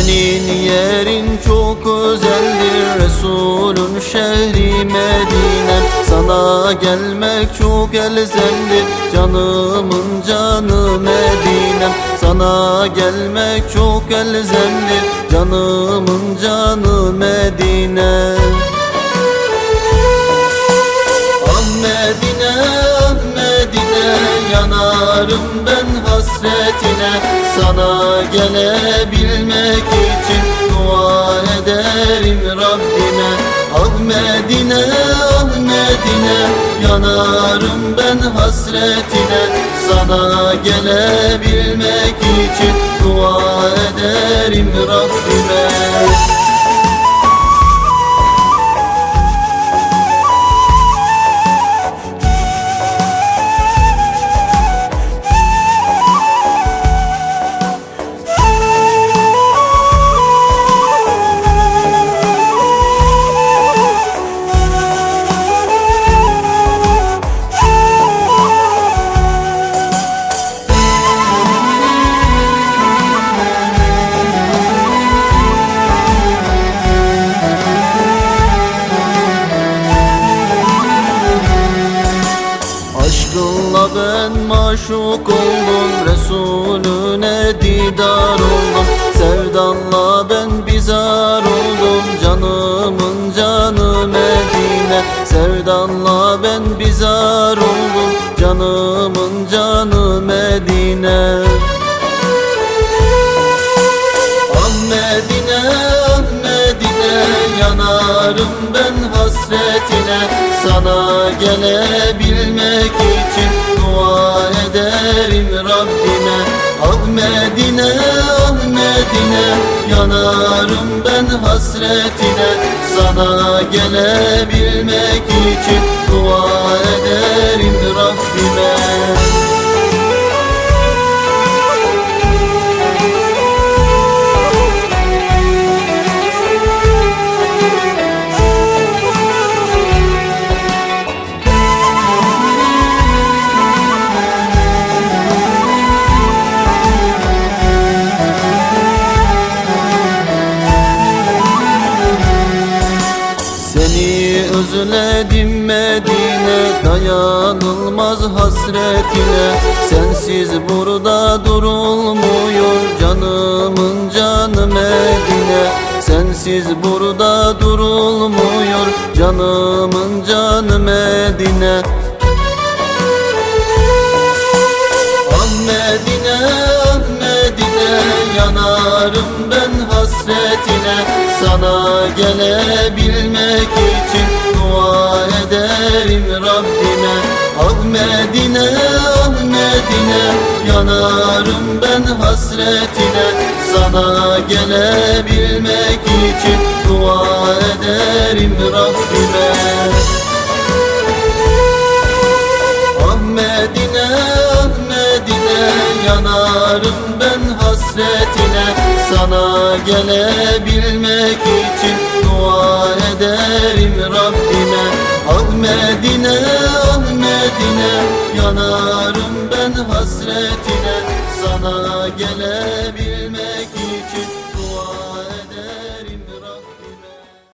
Senin yerin çok özeldir, Resulün şehri Medine. Sana gelmek çok elzemdir, canımın canı Medine. Sana gelmek çok elzemdir, canımın canı Medine. Ah Medine, ah Medine, yanarım ben hasretine. Sana gelebilmek için dua ederim Rabbime. Ah Medine, ah Medine, yanarım ben hasretine. Sana gelebilmek için dua ederim Rabbime. Aşkınla ben maşuk oldum, Resulüne didar oldum. Sevdanla ben bizar oldum, canımın canı Medine. Sevdanla ben bizar oldum, canımın canı Medine. Ah Medine, ah Medine, yanarım ben hasretine. Sana gelebilmek için dua ederim Rabbime. Ah Medine, ah Medine, yanarım ben hasretine. Sana gelebilmek için dua ederim Rabbime. Seni özledim Medine, dayanılmaz hasretine. Sensiz burada durulmuyor, canımın canı Medine. Sensiz burada durulmuyor, canımın canı Medine. Ah Medine, ah Medine, yanarım ben hasretine. Sana gelebilmek için dua ederim Rabbime. Ah Medine, ah Medine, yanarım ben hasretine. Sana gelebilmek için dua ederim Rabbime. Ah Medine, ah Medine, yanarım ben hasretine. Sana gelebilmek için dua ederim Rabbime. Ah Medine, ah Medine, yanarım ben hasretine. Sana gelebilmek için